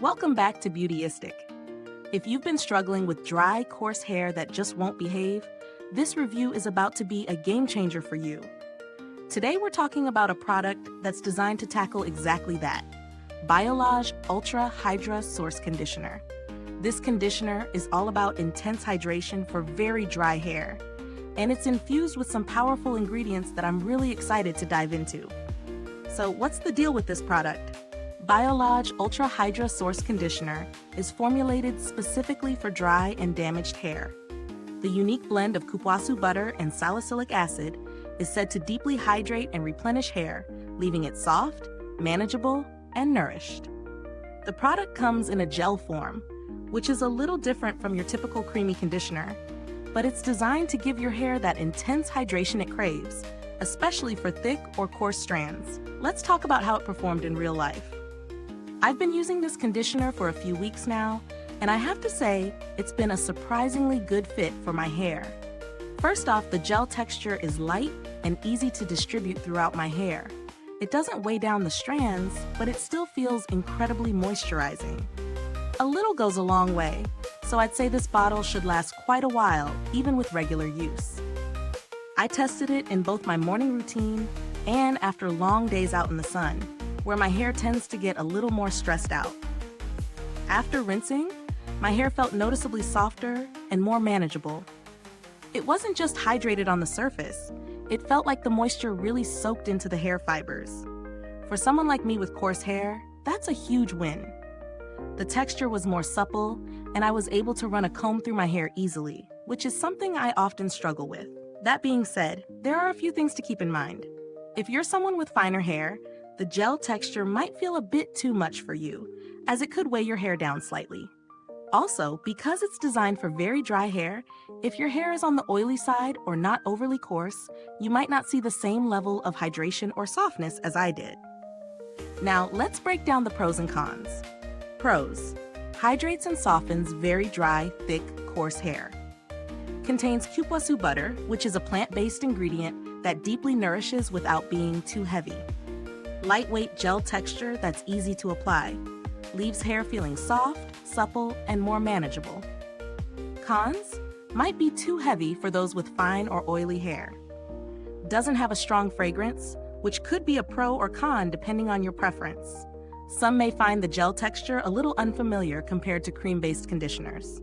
Welcome back to Beautyistic. If you've been struggling with dry, coarse hair that just won't behave, this review is about to be a game changer for you. Today we're talking about a product that's designed to tackle exactly that. Biolage Ultra Hydra Source Conditioner. This conditioner is all about intense hydration for very dry hair, and it's infused with some powerful ingredients that I'm really excited to dive into. So what's the deal with this product? Biolage Ultra Hydra Source Conditioner is formulated specifically for dry and damaged hair. The unique blend of Cupuaçu butter and salicylic acid is said to deeply hydrate and replenish hair, leaving it soft, manageable, and nourished. The product comes in a gel form, which is a little different from your typical creamy conditioner, but it's designed to give your hair that intense hydration it craves, especially for thick or coarse strands. Let's talk about how it performed in real life. I've been using this conditioner for a few weeks now, and I have to say, it's been a surprisingly good fit for my hair. First off, the gel texture is light and easy to distribute throughout my hair. It doesn't weigh down the strands, but it still feels incredibly moisturizing. A little goes a long way, so I'd say this bottle should last quite a while, even with regular use. I tested it in both my morning routine and after long days out in the sun, where my hair tends to get a little more stressed out. After rinsing, my hair felt noticeably softer and more manageable. It wasn't just hydrated on the surface, it felt like the moisture really soaked into the hair fibers. For someone like me with coarse hair, that's a huge win. The texture was more supple, and I was able to run a comb through my hair easily, which is something I often struggle with. That being said, there are a few things to keep in mind. If you're someone with finer hair, the gel texture might feel a bit too much for you, as it could weigh your hair down slightly. Also, because it's designed for very dry hair, if your hair is on the oily side or not overly coarse, you might not see the same level of hydration or softness as I did. Now, let's break down the pros and cons. Pros: hydrates and softens very dry, thick, coarse hair. Contains Cupuaçu butter, which is a plant-based ingredient that deeply nourishes without being too heavy. Lightweight gel texture that's easy to apply. Leaves hair feeling soft, supple, and more manageable. Cons: might be too heavy for those with fine or oily hair. Doesn't have a strong fragrance, which could be a pro or con depending on your preference. Some may find the gel texture a little unfamiliar compared to cream-based conditioners.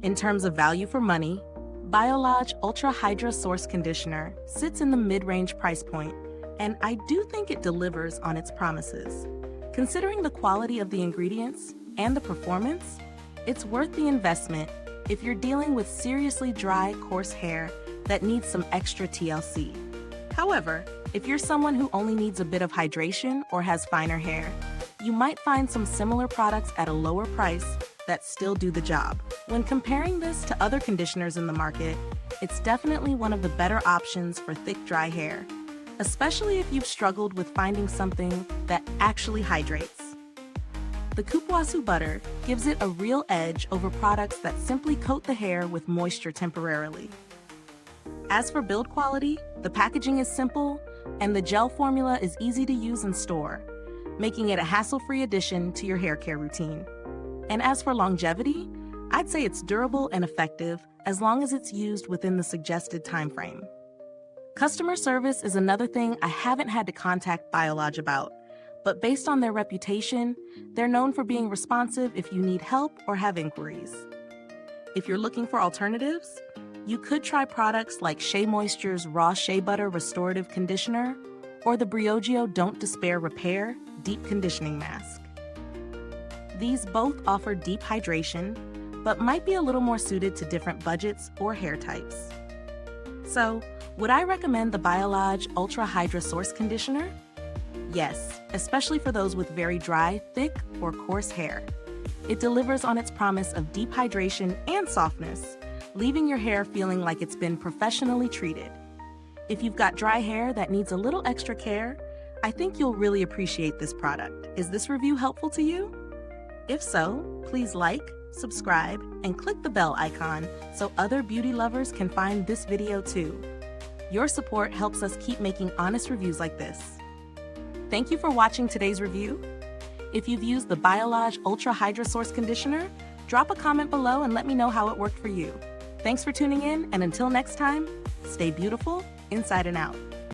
In terms of value for money, Biolage Ultra Hydra Source Conditioner sits in the mid-range price point, and I do think it delivers on its promises. Considering the quality of the ingredients and the performance, it's worth the investment if you're dealing with seriously dry, coarse hair that needs some extra TLC. However, if you're someone who only needs a bit of hydration or has finer hair, you might find some similar products at a lower price that still do the job. When comparing this to other conditioners in the market, it's definitely one of the better options for thick, dry hair, especially if you've struggled with finding something that actually hydrates. The Cupuaçu butter gives it a real edge over products that simply coat the hair with moisture temporarily. As for build quality, the packaging is simple, and the gel formula is easy to use and store, making it a hassle-free addition to your hair care routine. And as for longevity, I'd say it's durable and effective as long as it's used within the suggested time frame. Customer service is another thing I haven't had to contact Biolage about, but based on their reputation, they're known for being responsive if you need help or have inquiries. If you're looking for alternatives, you could try products like Shea Moisture's Raw Shea Butter Restorative Conditioner or the Briogeo Don't Despair Repair Deep Conditioning Mask. These both offer deep hydration, but might be a little more suited to different budgets or hair types. So, would I recommend the Biolage Ultra Hydra Source Conditioner? Yes, especially for those with very dry, thick, or coarse hair. It delivers on its promise of deep hydration and softness, leaving your hair feeling like it's been professionally treated. If you've got dry hair that needs a little extra care, I think you'll really appreciate this product. Is this review helpful to you? If so, please like, subscribe, and click the bell icon so other beauty lovers can find this video too. Your support helps us keep making honest reviews like this. Thank you for watching today's review. If you've used the Biolage Ultra Hydra Source Conditioner, drop a comment below and let me know how it worked for you. Thanks for tuning in, and until next time, stay beautiful inside and out.